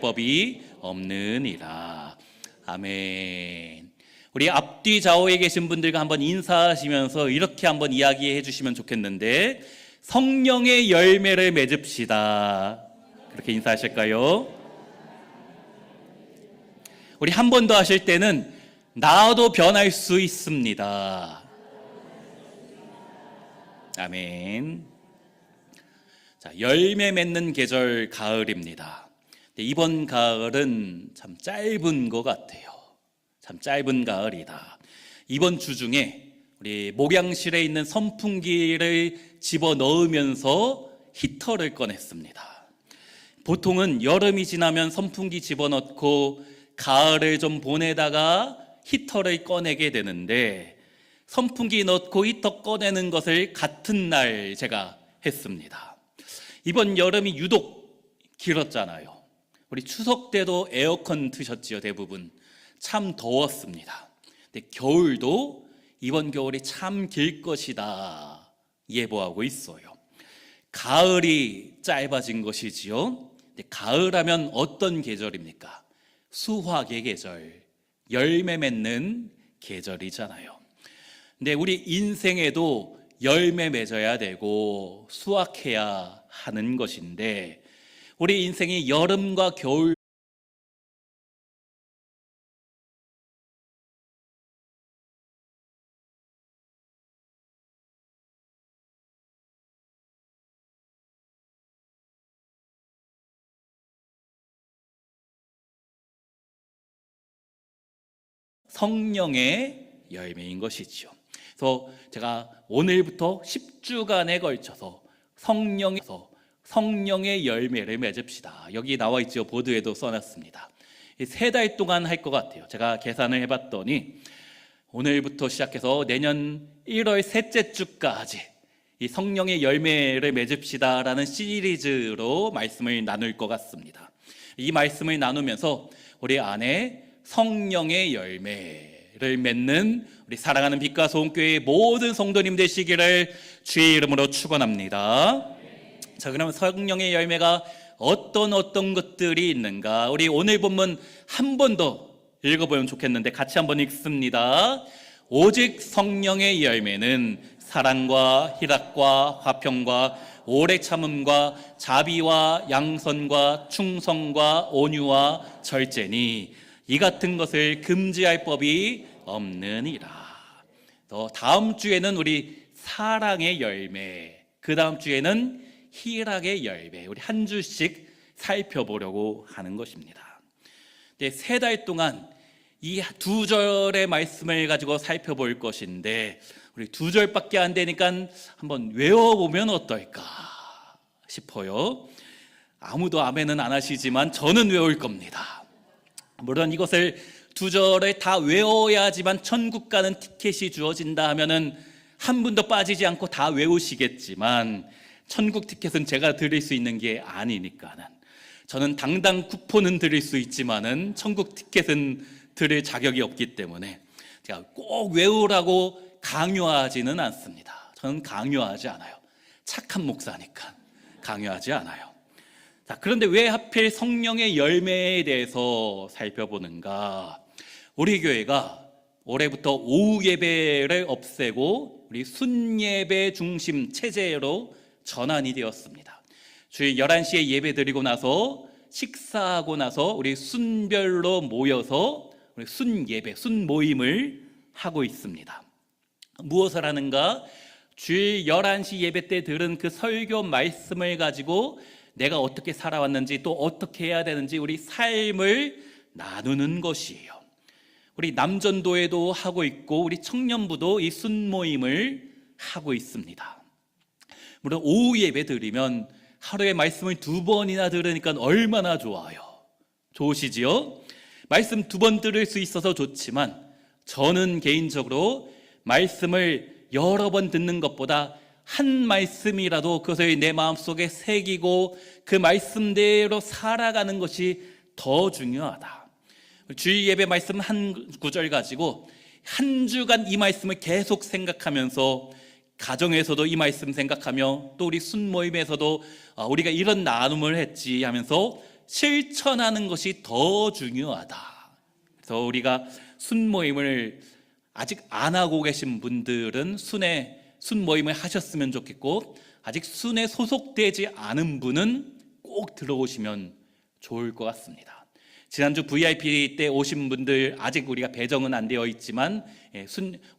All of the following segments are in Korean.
법이 없느니라. 아멘. 우리 앞뒤 좌우에 계신 분들과 한번 인사하시면서 이렇게 한번 이야기해 주시면 좋겠는데, 성령의 열매를 맺읍시다. 그렇게 인사하실까요? 우리 한 번 더 하실 때는 나도 변할 수 있습니다. 아멘. 자, 열매 맺는 계절 가을입니다. 이번 가을은 참 짧은 것 같아요. 참 짧은 가을이다. 이번 주 중에 우리 목양실에 있는 선풍기를 집어넣으면서 히터를 꺼냈습니다. 보통은 여름이 지나면 선풍기 집어넣고 가을을 좀 보내다가 히터를 꺼내게 되는데, 선풍기 넣고 히터 꺼내는 것을 같은 날 제가 했습니다. 이번 여름이 유독 길었잖아요. 우리 추석 때도 에어컨 트셨지요, 대부분. 참 더웠습니다. 근데 겨울도 이번 겨울이 참 길 것이다 예보하고 있어요. 가을이 짧아진 것이지요. 근데 가을하면 어떤 계절입니까? 수확의 계절, 열매 맺는 계절이잖아요. 근데 우리 인생에도 열매 맺어야 되고 수확해야 하는 것인데, 우리 인생이 여름과 겨울 성령의 열매인 것이죠. 그래서 제가 오늘부터 10주간에 걸쳐서 성령의 열매를 맺읍시다. 여기 나와 있죠. 보드에도 써놨습니다. 3달 동안 할 것 같아요. 제가 계산을 해봤더니 오늘부터 시작해서 내년 1월 셋째 주까지 이 성령의 열매를 맺읍시다라는 시리즈로 말씀을 나눌 것 같습니다. 이 말씀을 나누면서 우리 안에 성령의 열매를 맺는 우리 사랑하는 빛과 소음교회의 모든 성도님 되시기를 주의 이름으로 축원합니다. 자, 그러면 성령의 열매가 어떤 것들이 있는가, 우리 오늘 본문 한 번 더 읽어보면 좋겠는데 같이 한번 읽습니다. 오직 성령의 열매는 사랑과 희락과 화평과 오래 참음과 자비와 양선과 충성과 온유와 절제니 이 같은 것을 금지할 법이 없느니라. 또 다음 주에는 우리 사랑의 열매, 그 다음 주에는 희락의 열매, 우리 한 주씩 살펴보려고 하는 것입니다. 3달 동안 이 2절의 말씀을 가지고 살펴볼 것인데, 우리 2절밖에 안 되니까 한번 외워보면 어떨까 싶어요. 아무도 아멘은 안 하시지만 저는 외울 겁니다. 물론 이것을 2절을 다 외워야지만 천국 가는 티켓이 주어진다 하면은 한 분도 빠지지 않고 다 외우시겠지만, 천국 티켓은 제가 드릴 수 있는 게 아니니까는, 저는 당당 쿠폰은 드릴 수 있지만은 천국 티켓은 드릴 자격이 없기 때문에 제가 꼭 외우라고 강요하지는 않습니다. 저는 강요하지 않아요. 착한 목사니까 강요하지 않아요. 자, 그런데 왜 하필 성령의 열매에 대해서 살펴보는가? 우리 교회가 올해부터 오후 예배를 없애고 우리 순예배 중심 체제로 전환이 되었습니다. 주일 11시에 예배 드리고 나서 식사하고 나서 우리 순별로 모여서 우리 순예배, 순모임을 하고 있습니다. 무엇을 하는가? 주일 11시 예배 때 들은 그 설교 말씀을 가지고 내가 어떻게 살아왔는지, 또 어떻게 해야 되는지 우리 삶을 나누는 것이에요. 우리 남전도에도 하고 있고 우리 청년부도 이 순모임을 하고 있습니다. 물론 오후 예배 드리면 하루에 말씀을 2번이나 들으니까 얼마나 좋아요. 좋으시지요? 말씀 2번 들을 수 있어서 좋지만, 저는 개인적으로 말씀을 여러 번 듣는 것보다 한 말씀이라도 그것을 내 마음속에 새기고 그 말씀대로 살아가는 것이 더 중요하다. 주일 예배 말씀 한 구절 가지고 한 주간 이 말씀을 계속 생각하면서, 가정에서도 이 말씀 생각하며, 또 우리 순모임에서도 우리가 이런 나눔을 했지 하면서 실천하는 것이 더 중요하다. 그래서 우리가 순모임을 아직 안 하고 계신 분들은 순모임을 하셨으면 좋겠고, 아직 순에 소속되지 않은 분은 꼭 들어오시면 좋을 것 같습니다. 지난주 VIP 때 오신 분들 아직 우리가 배정은 안 되어 있지만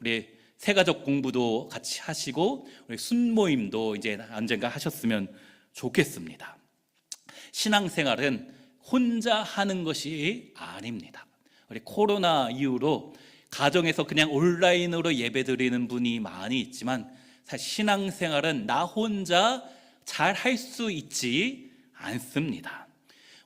우리 새가족 공부도 같이 하시고 우리 순모임도 이제 언젠가 하셨으면 좋겠습니다. 신앙생활은 혼자 하는 것이 아닙니다. 우리 코로나 이후로 가정에서 그냥 온라인으로 예배드리는 분이 많이 있지만 사실 신앙생활은 나 혼자 잘 할 수 있지 않습니다.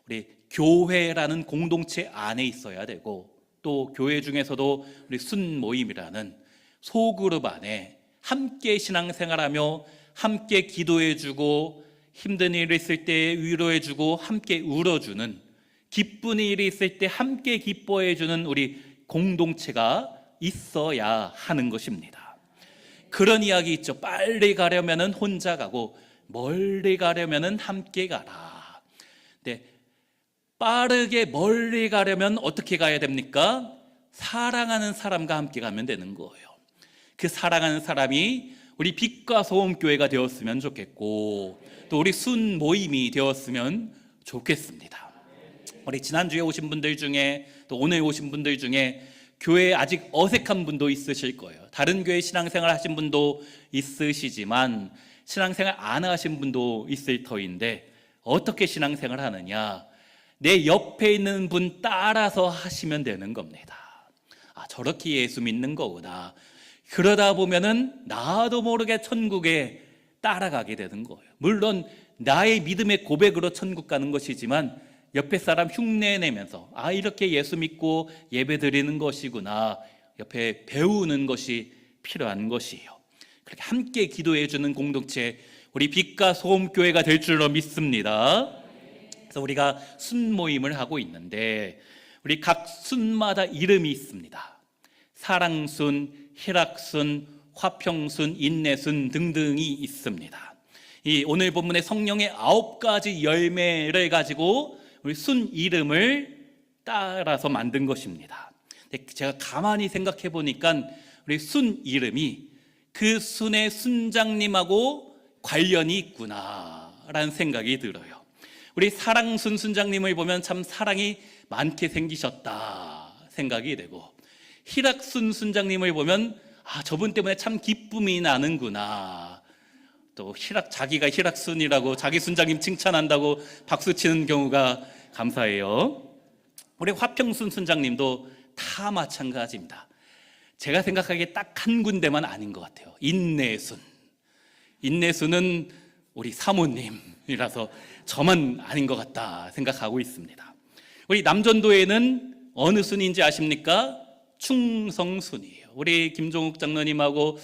우리 교회라는 공동체 안에 있어야 되고, 또 교회 중에서도 우리 순모임이라는 소그룹 안에 함께 신앙생활하며 함께 기도해주고, 힘든 일이 있을 때 위로해주고 함께 울어주는, 기쁜 일이 있을 때 함께 기뻐해주는 우리 공동체가 있어야 하는 것입니다. 그런 이야기 있죠. 빨리 가려면 혼자 가고 멀리 가려면 함께 가라. 근데 빠르게 멀리 가려면 어떻게 가야 됩니까? 사랑하는 사람과 함께 가면 되는 거예요. 그 사랑하는 사람이 우리 빛과 소음 교회가 되었으면 좋겠고, 또 우리 순 모임이 되었으면 좋겠습니다. 우리 지난주에 오신 분들 중에, 또 오늘 오신 분들 중에 교회에 아직 어색한 분도 있으실 거예요. 다른 교회 신앙생활 하신 분도 있으시지만 신앙생활 안 하신 분도 있을 터인데, 어떻게 신앙생활 하느냐? 내 옆에 있는 분 따라서 하시면 되는 겁니다. 아, 저렇게 예수 믿는 거구나. 그러다 보면은 나도 모르게 천국에 따라가게 되는 거예요. 물론 나의 믿음의 고백으로 천국 가는 것이지만 옆에 사람 흉내내면서 아, 이렇게 예수 믿고 예배 드리는 것이구나, 옆에 배우는 것이 필요한 것이에요. 그렇게 함께 기도해 주는 공동체, 우리 빛과 소음 교회가 될 줄로 믿습니다. 그래서 우리가 순모임을 하고 있는데 우리 각 순마다 이름이 있습니다. 사랑순, 희락순, 화평순, 인내순 등등이 있습니다. 이 오늘 본문의 성령의 9가지 열매를 가지고 우리 순 이름을 따라서 만든 것입니다. 제가 가만히 생각해 보니까 우리 순 이름이 그 순의 순장님하고 관련이 있구나라는 생각이 들어요. 우리 사랑순 순장님을 보면 참 사랑이 많게 생기셨다 생각이 되고, 희락순 순장님을 보면 아, 저분 때문에 참 기쁨이 나는구나, 또 자기가 희락순이라고 자기 순장님 칭찬한다고 박수치는 경우가 감사해요. 우리 화평순 순장님도 다 마찬가지입니다. 제가 생각하기에 딱 한 군데만 아닌 것 같아요. 인내순은 우리 사모님이라서 저만 아닌 것 같다 생각하고 있습니다. 우리 남전도에는 어느 순인지 아십니까? 충성순이에요. 우리 김종욱 장로님하고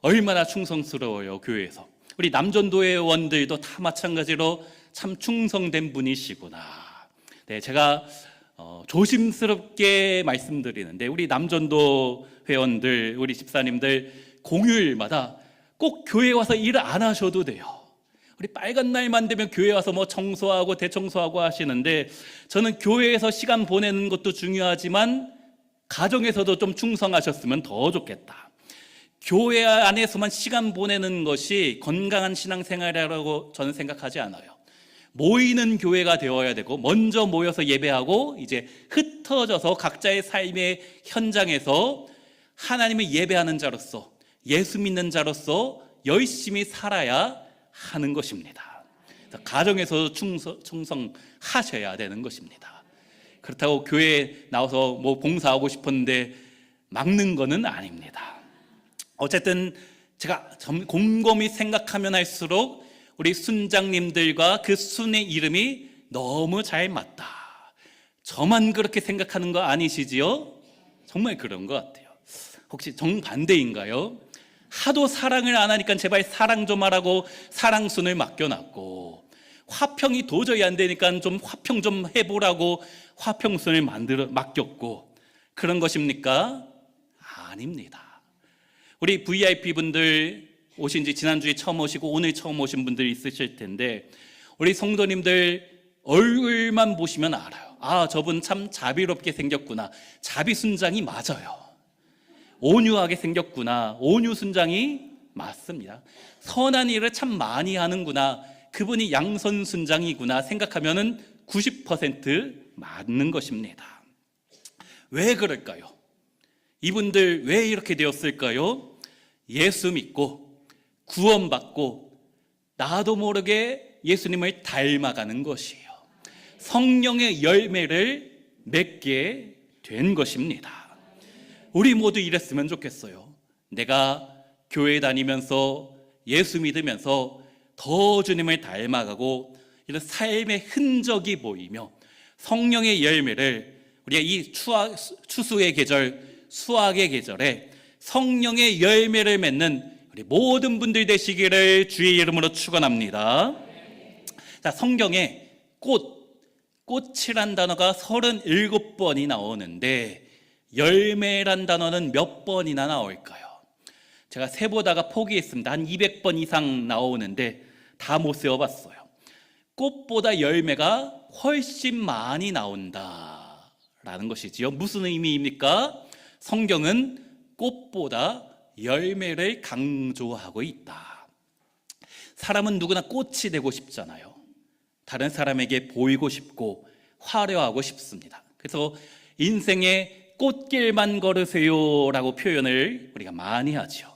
얼마나 충성스러워요, 교회에서. 우리 남전도회원들도 다 마찬가지로 참 충성된 분이시구나. 네, 제가 조심스럽게 말씀드리는데 우리 남전도 회원들, 우리 집사님들 공휴일마다 꼭 교회 와서 일 안 하셔도 돼요. 우리 빨간 날만 되면 교회 와서 뭐 청소하고 대청소하고 하시는데, 저는 교회에서 시간 보내는 것도 중요하지만 가정에서도 좀 충성하셨으면 더 좋겠다. 교회 안에서만 시간 보내는 것이 건강한 신앙생활이라고 저는 생각하지 않아요. 모이는 교회가 되어야 되고, 먼저 모여서 예배하고 이제 흩어져서 각자의 삶의 현장에서 하나님을 예배하는 자로서, 예수 믿는 자로서 열심히 살아야 하는 것입니다. 가정에서도 충성하셔야 되는 것입니다. 그렇다고 교회에 나와서 뭐 봉사하고 싶었는데 막는 것은 아닙니다. 어쨌든 제가 곰곰이 생각하면 할수록 우리 순장님들과 그 순의 이름이 너무 잘 맞다. 저만 그렇게 생각하는 거 아니시지요? 정말 그런 것 같아요. 혹시 정반대인가요? 하도 사랑을 안 하니까 제발 사랑 좀 하라고 사랑순을 맡겨놨고, 화평이 도저히 안 되니까 좀 화평 좀 해보라고 화평순을 맡겼고, 그런 것입니까? 아닙니다. 우리 VIP 분들 오신 지 지난주에 처음 오시고 오늘 처음 오신 분들 있으실 텐데, 우리 성도님들 얼굴만 보시면 알아요. 아, 저분 참 자비롭게 생겼구나. 자비순장이 맞아요. 온유하게 생겼구나. 온유순장이 맞습니다. 선한 일을 참 많이 하는구나. 그분이 양선순장이구나 생각하면은 90% 맞는 것입니다. 왜 그럴까요? 이분들 왜 이렇게 되었을까요? 예수 믿고 구원받고 나도 모르게 예수님을 닮아가는 것이에요. 성령의 열매를 맺게 된 것입니다. 우리 모두 이랬으면 좋겠어요. 내가 교회 다니면서 예수 믿으면서 더 주님을 닮아가고 이런 삶의 흔적이 보이며 성령의 열매를 우리가 이 추수의 계절, 수확의 계절에 성령의 열매를 맺는 우리 모든 분들 되시기를 주의 이름으로 축원합니다. 자, 성경에 꽃이란 단어가 37번이 나오는데 열매란 단어는 몇 번이나 나올까요? 제가 세보다가 포기했습니다. 한 200번 이상 나오는데 다 못 세어봤어요. 꽃보다 열매가 훨씬 많이 나온다라는 것이지요. 무슨 의미입니까? 성경은 꽃보다 열매를 강조하고 있다. 사람은 누구나 꽃이 되고 싶잖아요. 다른 사람에게 보이고 싶고 화려하고 싶습니다. 그래서 인생의 꽃길만 걸으세요라고 표현을 우리가 많이 하죠.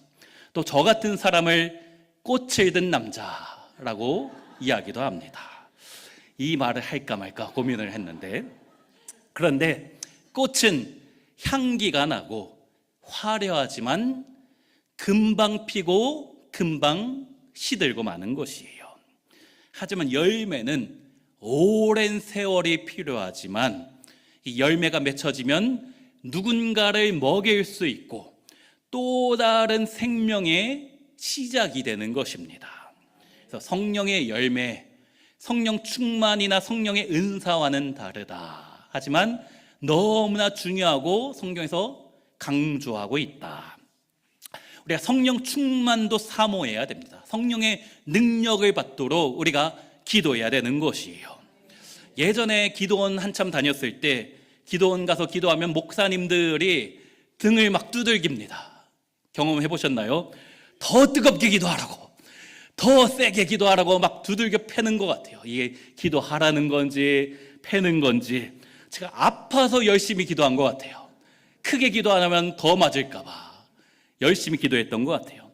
또 저 같은 사람을 꽃을 든 남자라고 이야기도 합니다. 이 말을 할까 말까 고민을 했는데, 그런데 꽃은 향기가 나고 화려하지만 금방 피고 금방 시들고 마는 것이에요. 하지만 열매는 오랜 세월이 필요하지만 이 열매가 맺혀지면 누군가를 먹일 수 있고 또 다른 생명의 시작이 되는 것입니다. 그래서 성령의 열매, 성령 충만이나 성령의 은사와는 다르다. 하지만 너무나 중요하고 성경에서 강조하고 있다. 우리가 성령 충만도 사모해야 됩니다. 성령의 능력을 받도록 우리가 기도해야 되는 것이에요. 예전에 기도원 한참 다녔을 때 기도원 가서 기도하면 목사님들이 등을 막 두들깁니다. 경험해 보셨나요? 더 뜨겁게 기도하라고, 더 세게 기도하라고 막 두들겨 패는 것 같아요. 이게 기도하라는 건지 패는 건지. 제가 아파서 열심히 기도한 것 같아요. 크게 기도 안 하면 더 맞을까 봐 열심히 기도했던 것 같아요.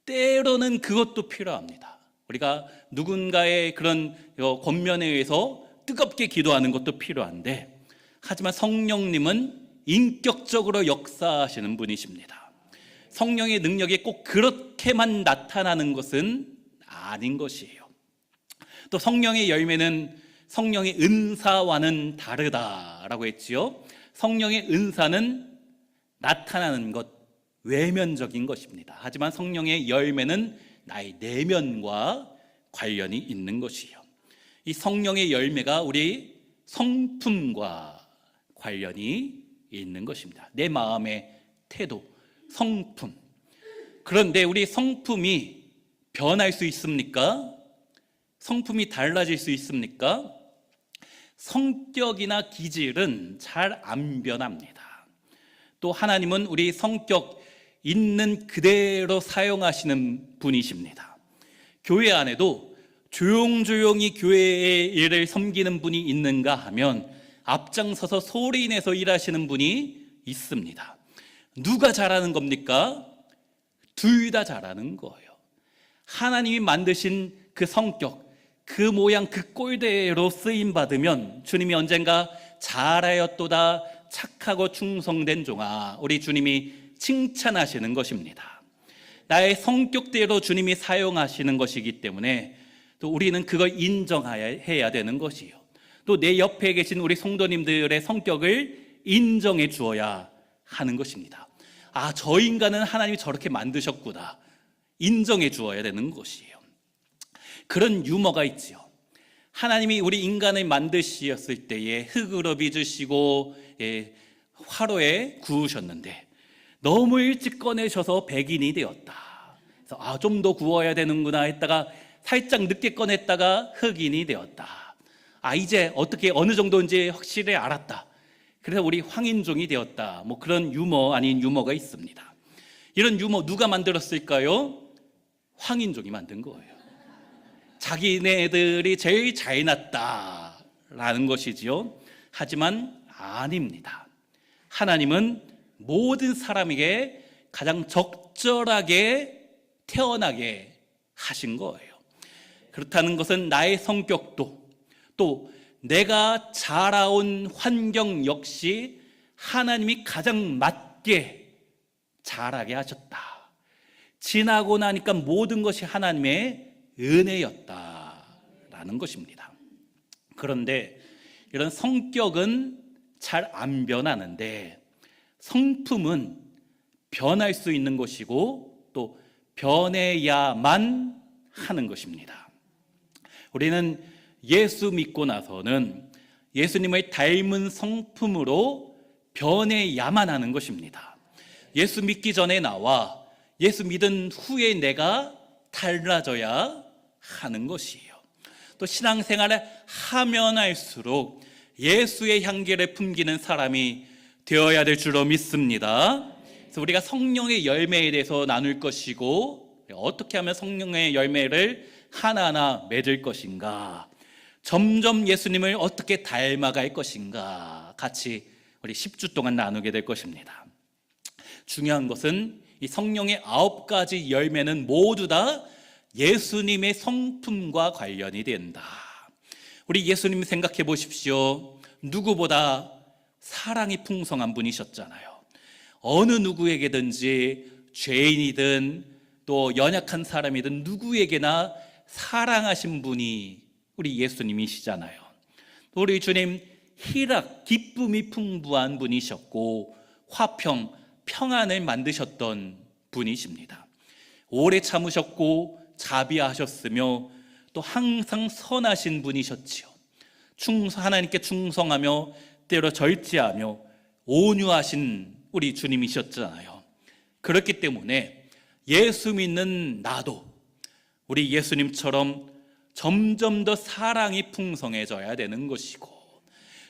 때로는 그것도 필요합니다. 우리가 누군가의 그런 권면에 의해서 뜨겁게 기도하는 것도 필요한데, 하지만 성령님은 인격적으로 역사하시는 분이십니다. 성령의 능력이 꼭 그렇게만 나타나는 것은 아닌 것이에요. 또 성령의 열매는 성령의 은사와는 다르다라고 했지요. 성령의 은사는 나타나는 것, 외면적인 것입니다. 하지만 성령의 열매는 나의 내면과 관련이 있는 것이에요. 이 성령의 열매가 우리 성품과 관련이 있는 것입니다. 내 마음의 태도, 성품. 그런데 우리 성품이 변할 수 있습니까? 성품이 달라질 수 있습니까? 성격이나 기질은 잘 안 변합니다. 또 하나님은 우리 성격 있는 그대로 사용하시는 분이십니다. 교회 안에도 조용조용히 교회의 일을 섬기는 분이 있는가 하면 앞장서서 소리내서 일하시는 분이 있습니다. 누가 잘하는 겁니까? 둘 다 잘하는 거예요. 하나님이 만드신 그 성격, 그 모양, 그 꼴대로 쓰임받으면 주님이 언젠가 잘하였도다 착하고 충성된 종아, 우리 주님이 칭찬하시는 것입니다. 나의 성격대로 주님이 사용하시는 것이기 때문에 또 우리는 그걸 인정해야 되는 것이에요. 또 내 옆에 계신 우리 성도님들의 성격을 인정해 주어야 하는 것입니다. 아, 저 인간은 하나님이 저렇게 만드셨구나, 인정해 주어야 되는 것이에요. 그런 유머가 있지요. 하나님이 우리 인간을 만드셨을 때에 흙으로 빚으시고 화로에 구우셨는데 너무 일찍 꺼내셔서 백인이 되었다. 그래서 좀 더 구워야 되는구나 했다가 살짝 늦게 꺼냈다가 흑인이 되었다. 이제 어떻게 어느 정도인지 확실히 알았다. 그래서 우리 황인종이 되었다. 뭐 그런 유머 아닌 유머가 있습니다. 이런 유머 누가 만들었을까요? 황인종이 만든 거예요. 자기네들이 제일 잘났다라는 것이지요. 하지만 아닙니다. 하나님은 모든 사람에게 가장 적절하게 태어나게 하신 거예요. 그렇다는 것은 나의 성격도 또 내가 자라온 환경 역시 하나님이 가장 맞게 자라게 하셨다. 지나고 나니까 모든 것이 하나님의 은혜였다라는 것입니다. 그런데 이런 성격은 잘 안 변하는데 성품은 변할 수 있는 것이고 또 변해야만 하는 것입니다. 우리는 예수 믿고 나서는 예수님을 닮은 성품으로 변해야만 하는 것입니다. 예수 믿기 전에 나와 예수 믿은 후에 내가 달라져야 하는 것이에요. 또 신앙생활을 하면 할수록 예수의 향기를 품기는 사람이 되어야 될 줄로 믿습니다. 그래서 우리가 성령의 열매에 대해서 나눌 것이고 어떻게 하면 성령의 열매를 하나하나 맺을 것인가, 점점 예수님을 어떻게 닮아갈 것인가 같이 우리 10주 동안 나누게 될 것입니다. 중요한 것은 이 성령의 9가지 열매는 모두 다 예수님의 성품과 관련이 된다. 우리 예수님 생각해 보십시오. 누구보다 사랑이 풍성한 분이셨잖아요. 어느 누구에게든지 죄인이든 또 연약한 사람이든 누구에게나 사랑하신 분이 우리 예수님이시잖아요. 우리 주님 희락, 기쁨이 풍부한 분이셨고 화평, 평안을 만드셨던 분이십니다. 오래 참으셨고 자비하셨으며 또 항상 선하신 분이셨지요. 하나님께 충성하며 때로 절제하며 온유하신 우리 주님이셨잖아요. 그렇기 때문에 예수 믿는 나도 우리 예수님처럼 점점 더 사랑이 풍성해져야 되는 것이고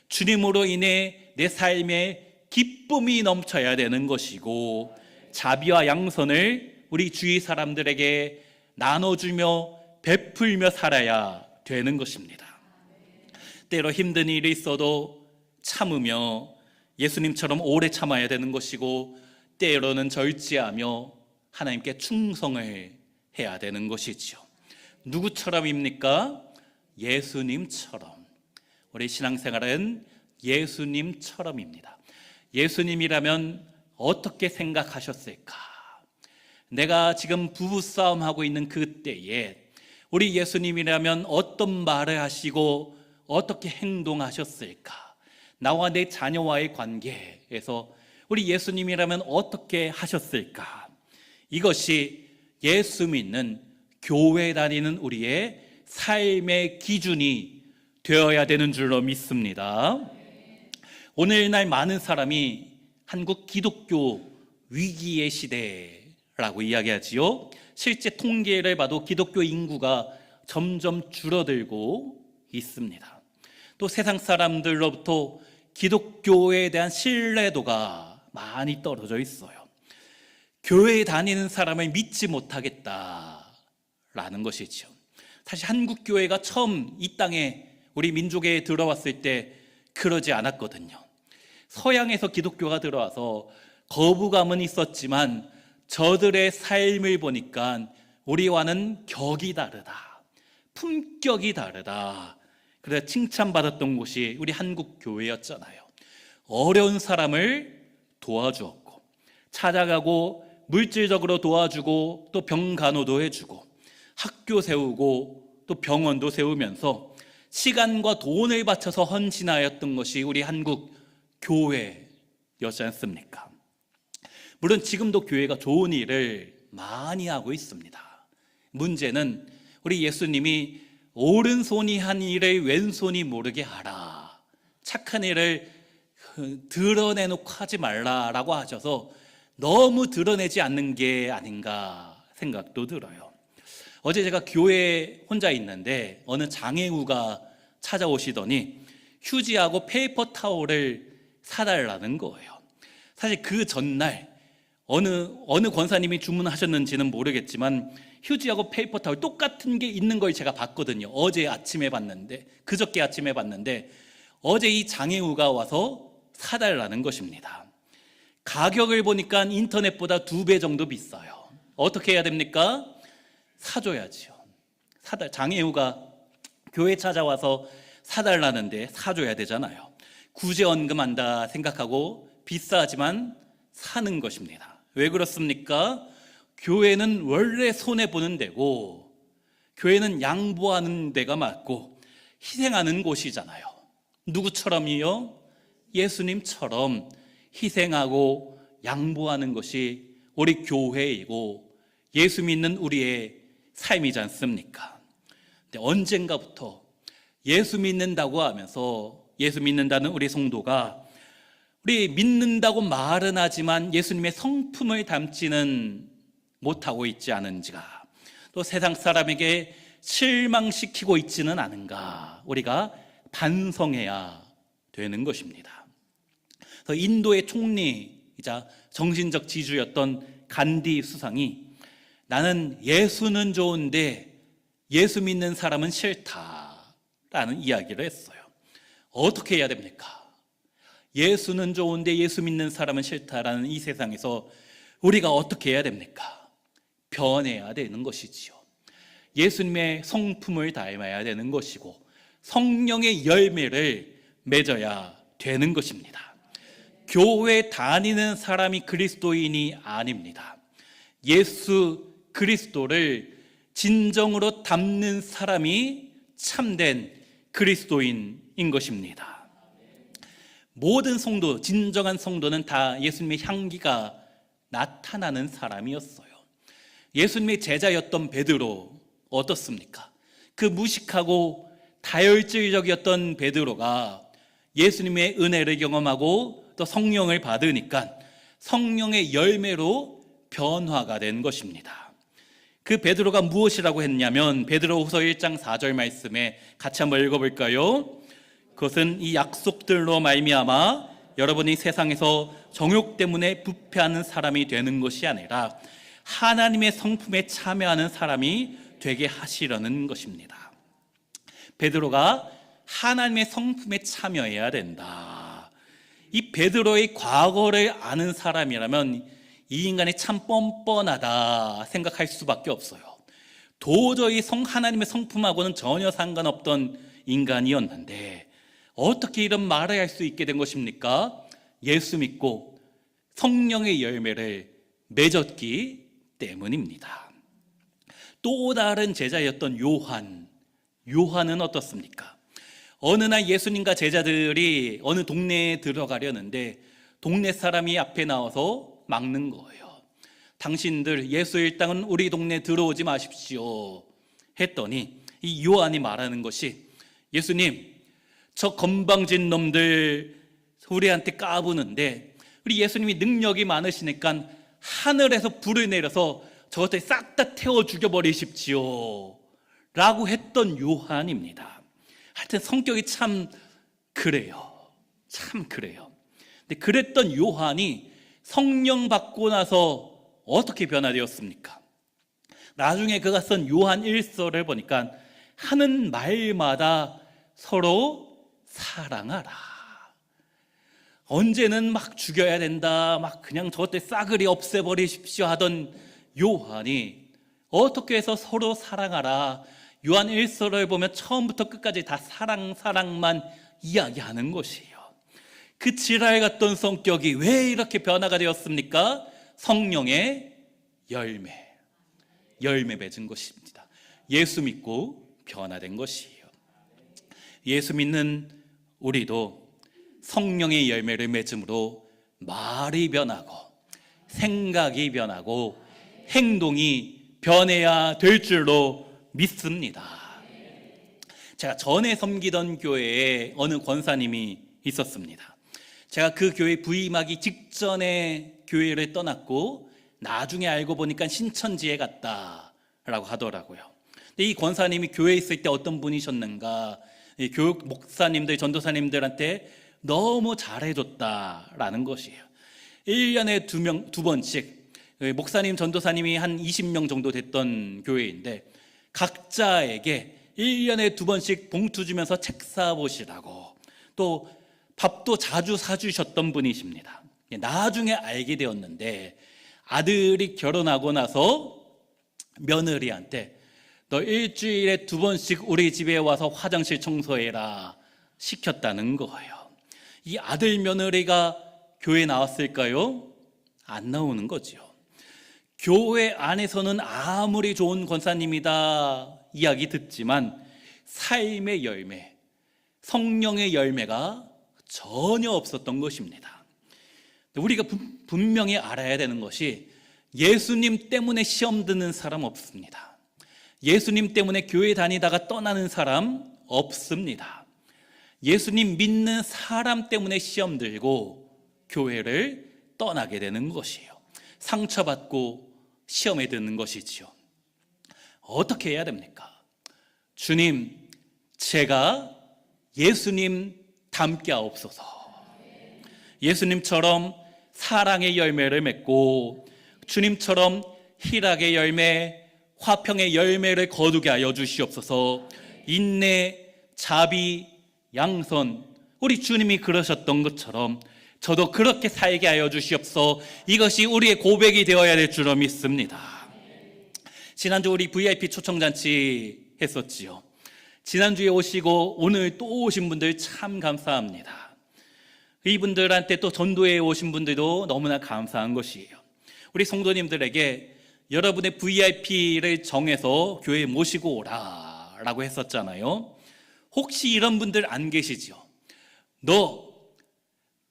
주님으로 인해 내 삶에 기쁨이 넘쳐야 되는 것이고 자비와 양선을 우리 주위 사람들에게 나눠주며 베풀며 살아야 되는 것입니다. 때로 힘든 일이 있어도 참으며 예수님처럼 오래 참아야 되는 것이고 때로는 절제하며 하나님께 충성을 해야 되는 것이죠. 누구처럼입니까? 예수님처럼. 우리 신앙생활은 예수님처럼입니다. 예수님이라면 어떻게 생각하셨을까? 내가 지금 부부싸움하고 있는 그때에 우리 예수님이라면 어떤 말을 하시고 어떻게 행동하셨을까? 나와 내 자녀와의 관계에서 우리 예수님이라면 어떻게 하셨을까? 이것이 예수 믿는 교회 다니는 우리의 삶의 기준이 되어야 되는 줄로 믿습니다. 오늘날 많은 사람이 한국 기독교 위기의 시대라고 이야기하지요. 실제 통계를 봐도 기독교 인구가 점점 줄어들고 있습니다. 또 세상 사람들로부터 기독교에 대한 신뢰도가 많이 떨어져 있어요. 교회에 다니는 사람을 믿지 못하겠다라는 것이죠. 사실 한국 교회가 처음 이 땅에 우리 민족에 들어왔을 때 그러지 않았거든요. 서양에서 기독교가 들어와서 거부감은 있었지만 저들의 삶을 보니까 우리와는 격이 다르다, 품격이 다르다. 그래서 칭찬받았던 곳이 우리 한국 교회였잖아요. 어려운 사람을 도와주었고 찾아가고 물질적으로 도와주고 또 병간호도 해주고 학교 세우고 또 병원도 세우면서 시간과 돈을 바쳐서 헌신하였던 것이 우리 한국 교회였지 않습니까? 물론 지금도 교회가 좋은 일을 많이 하고 있습니다. 문제는 우리 예수님이 오른손이 한 일을 왼손이 모르게 하라, 착한 일을 드러내놓고 하지 말라라고 하셔서 너무 드러내지 않는 게 아닌가 생각도 들어요. 어제 제가 교회에 혼자 있는데 어느 장애우가 찾아오시더니 휴지하고 페이퍼 타올을 사달라는 거예요. 사실 그 전날 어느 권사님이 주문하셨는지는 모르겠지만 휴지하고 페이퍼 타올 똑같은 게 있는 걸 제가 봤거든요. 그저께 아침에 봤는데 어제 이 장애우가 와서 사달라는 것입니다. 가격을 보니까 인터넷보다 2배 정도 비싸요. 어떻게 해야 됩니까? 사줘야지요. 장애우가 교회 찾아와서 사달라는데 사줘야 되잖아요. 구제언금한다 생각하고 비싸지만 사는 것입니다. 왜 그렇습니까? 교회는 원래 손해보는 데고, 교회는 양보하는 데가 맞고 희생하는 곳이잖아요. 누구처럼이요? 예수님처럼 희생하고 양보하는 것이 우리 교회이고 예수 믿는 우리의 삶이지 않습니까? 근데 언젠가부터 예수 믿는다고 하면서, 예수 믿는다는 우리 성도가 우리 믿는다고 말은 하지만 예수님의 성품을 담지는 못하고 있지 않은지가, 또 세상 사람에게 실망시키고 있지는 않은가, 우리가 반성해야 되는 것입니다. 그래서 인도의 총리이자 정신적 지주였던 간디 수상이 나는 예수는 좋은데 예수 믿는 사람은 싫다라는 이야기를 했어요. 어떻게 해야 됩니까? 예수는 좋은데 예수 믿는 사람은 싫다라는 이 세상에서 우리가 어떻게 해야 됩니까? 변해야 되는 것이지요. 예수님의 성품을 닮아야 되는 것이고 성령의 열매를 맺어야 되는 것입니다. 교회 다니는 사람이 그리스도인이 아닙니다. 예수 그리스도를 진정으로 담는 사람이 참된 그리스도인인 것입니다. 모든 성도, 진정한 성도는 다 예수님의 향기가 나타나는 사람이었어요. 예수님의 제자였던 베드로 어떻습니까? 그 무식하고 다혈질적이었던 베드로가 예수님의 은혜를 경험하고 또 성령을 받으니까 성령의 열매로 변화가 된 것입니다. 그 베드로가 무엇이라고 했냐면 베드로후서 1장 4절 말씀에 같이 한번 읽어볼까요? 그것은 이 약속들로 말미암아 여러분이 세상에서 정욕 때문에 부패하는 사람이 되는 것이 아니라 하나님의 성품에 참여하는 사람이 되게 하시려는 것입니다. 베드로가 하나님의 성품에 참여해야 된다. 이 베드로의 과거를 아는 사람이라면 이 인간이 참 뻔뻔하다 생각할 수밖에 없어요. 도저히 하나님의 성품하고는 전혀 상관없던 인간이었는데 어떻게 이런 말을 할 수 있게 된 것입니까? 예수 믿고 성령의 열매를 맺었기 때문입니다. 또 다른 제자였던 요한은 어떻습니까? 어느 날 예수님과 제자들이 어느 동네에 들어가려는데 동네 사람이 앞에 나와서 막는 거예요. 당신들 예수 일당은 우리 동네에 들어오지 마십시오 했더니 이 요한이 말하는 것이, 예수님, 저 건방진 놈들 우리한테 까부는데 우리 예수님이 능력이 많으시니까 하늘에서 불을 내려서 저것들 싹 다 태워 죽여버리십시오 라고 했던 요한입니다. 하여튼 성격이 참 그래요. 근데 그랬던 요한이 성령 받고 나서 어떻게 변화되었습니까? 나중에 그가 쓴 요한 1서를 보니까 하는 말마다 서로 사랑하라. 언제는 막 죽여야 된다, 막 그냥 저것들 싸그리 없애버리십시오 하던 요한이 어떻게 해서 서로 사랑하라. 요한 1서를 보면 처음부터 끝까지 다 사랑만 이야기하는 것이에요. 그 지랄 같던 성격이 왜 이렇게 변화가 되었습니까? 성령의 열매 맺은 것입니다. 예수 믿고 변화된 것이에요. 예수 믿는 우리도 성령의 열매를 맺음으로 말이 변하고 생각이 변하고 행동이 변해야 될 줄로 믿습니다. 제가 전에 섬기던 교회에 어느 권사님이 있었습니다. 제가 그 교회 부임하기 직전에 교회를 떠났고 나중에 알고 보니까 신천지에 갔다라고 하더라고요. 근데 이 권사님이 교회에 있을 때 어떤 분이셨는가, 이 교육 목사님들, 전도사님들한테 너무 잘해줬다라는 것이에요. 1년에 두 번씩 목사님, 전도사님이 한 20명 정도 됐던 교회인데 각자에게 1년에 두 번씩 봉투 주면서 책 사보시라고, 또 밥도 자주 사주셨던 분이십니다. 나중에 알게 되었는데 아들이 결혼하고 나서 며느리한테 너 일주일에 두 번씩 우리 집에 와서 화장실 청소해라 시켰다는 거예요. 이 아들 며느리가 교회 나왔을까요? 안 나오는 거죠. 교회 안에서는 아무리 좋은 권사님이다 이야기 듣지만 삶의 열매, 성령의 열매가 전혀 없었던 것입니다. 우리가 분명히 알아야 되는 것이 예수님 때문에 시험 드는 사람 없습니다. 예수님 때문에 교회 다니다가 떠나는 사람 없습니다. 예수님 믿는 사람 때문에 시험 들고 교회를 떠나게 되는 것이에요. 상처받고 시험에 드는 것이지요. 어떻게 해야 됩니까? 주님, 제가 예수님 닮게 하옵소서. 예수님처럼 사랑의 열매를 맺고 주님처럼 희락의 열매, 화평의 열매를 거두게 하여 주시옵소서. 인내, 자비, 양선, 우리 주님이 그러셨던 것처럼 저도 그렇게 살게 하여 주시옵소서. 이것이 우리의 고백이 되어야 될 줄로 믿습니다. 지난주 우리 VIP 초청잔치 했었지요. 지난주에 오시고 오늘 또 오신 분들 참 감사합니다. 이분들한테 또 전도에 오신 분들도 너무나 감사한 것이에요. 우리 성도님들에게 여러분의 VIP를 정해서 교회에 모시고 오라라고 했었잖아요. 혹시 이런 분들 안 계시죠? 너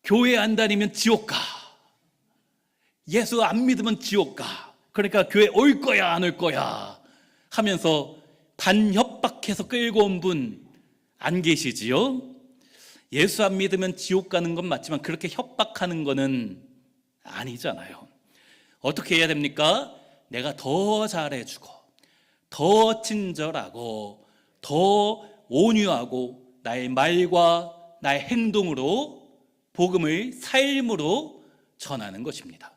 교회 안 다니면 지옥 가. 예수 안 믿으면 지옥 가. 그러니까 교회 올 거야 안 올 거야 하면서 반협박해서 끌고 온 분 안 계시지요? 예수 안 믿으면 지옥 가는 건 맞지만 그렇게 협박하는 거는 아니잖아요. 어떻게 해야 됩니까? 내가 더 잘해주고 더 친절하고 더 온유하고 나의 말과 나의 행동으로 복음을 삶으로 전하는 것입니다.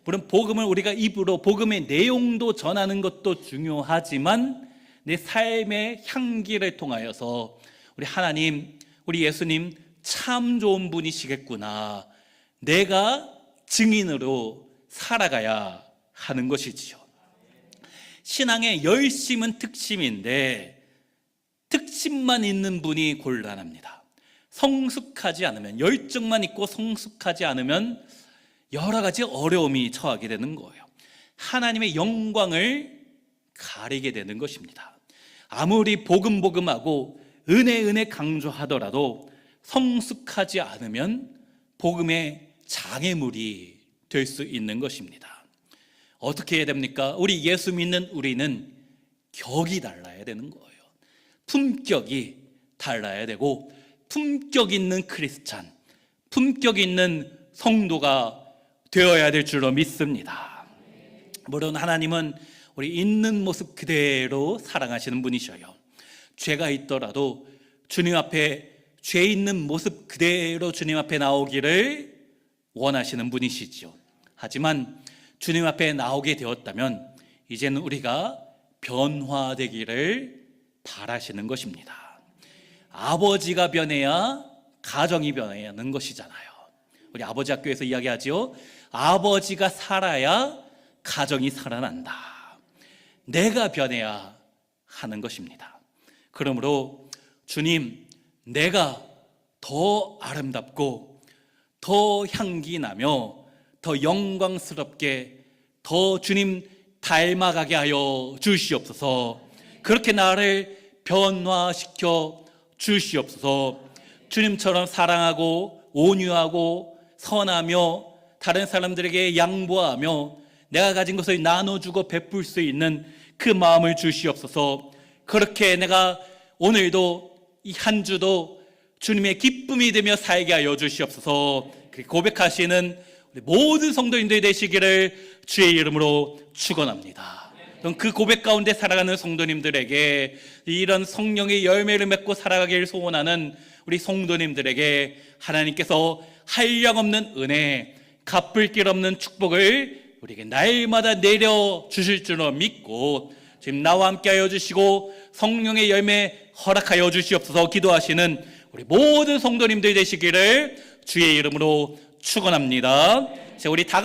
물론 복음을 우리가 입으로 복음의 내용도 전하는 것도 중요하지만 내 삶의 향기를 통하여서 우리 하나님, 우리 예수님 참 좋은 분이시겠구나, 내가 증인으로 살아가야 하는 것이지요. 신앙의 열심은 특심인데 특심만 있는 분이 곤란합니다. 성숙하지 않으면, 열정만 있고 성숙하지 않으면 여러 가지 어려움이 처하게 되는 거예요. 하나님의 영광을 가리게 되는 것입니다. 아무리 복음하고 은혜 강조하더라도 성숙하지 않으면 복음의 장애물이 될 수 있는 것입니다. 어떻게 해야 됩니까? 우리 예수 믿는 우리는 격이 달라야 되는 거예요. 품격이 달라야 되고, 품격 있는 크리스찬, 품격 있는 성도가 되어야 될 줄로 믿습니다. 물론 하나님은 우리 있는 모습 그대로 사랑하시는 분이셔요. 죄가 있더라도 주님 앞에 죄 있는 모습 그대로 주님 앞에 나오기를 원하시는 분이시죠. 하지만 주님 앞에 나오게 되었다면 이제는 우리가 변화되기를 바라시는 것입니다. 아버지가 변해야 가정이 변하는 것이잖아요. 우리 아버지 학교에서 이야기하죠. 아버지가 살아야 가정이 살아난다. 내가 변해야 하는 것입니다. 그러므로 주님, 내가 더 아름답고 더 향기 나며 더 영광스럽게 더 주님 닮아가게 하여 주시옵소서. 그렇게 나를 변화시켜 주시옵소서. 주님처럼 사랑하고 온유하고 선하며 다른 사람들에게 양보하며 내가 가진 것을 나눠주고 베풀 수 있는 그 마음을 주시옵소서. 그렇게 내가 오늘도 이 한 주도 주님의 기쁨이 되며 살게 하여 주시옵소서. 고백하시는 우리 모든 성도인들이 되시기를 주의 이름으로 축원합니다. 그 고백 가운데 살아가는 성도님들에게, 이런 성령의 열매를 맺고 살아가길 소원하는 우리 성도님들에게 하나님께서 한량없는 은혜, 갚을 길 없는 축복을 우리에게 날마다 내려주실 줄로 믿고, 지금 나와 함께하여 주시고 성령의 열매 허락하여 주시옵소서 기도하시는 우리 모든 성도님들 되시기를 주의 이름으로 축원합니다. 우리 다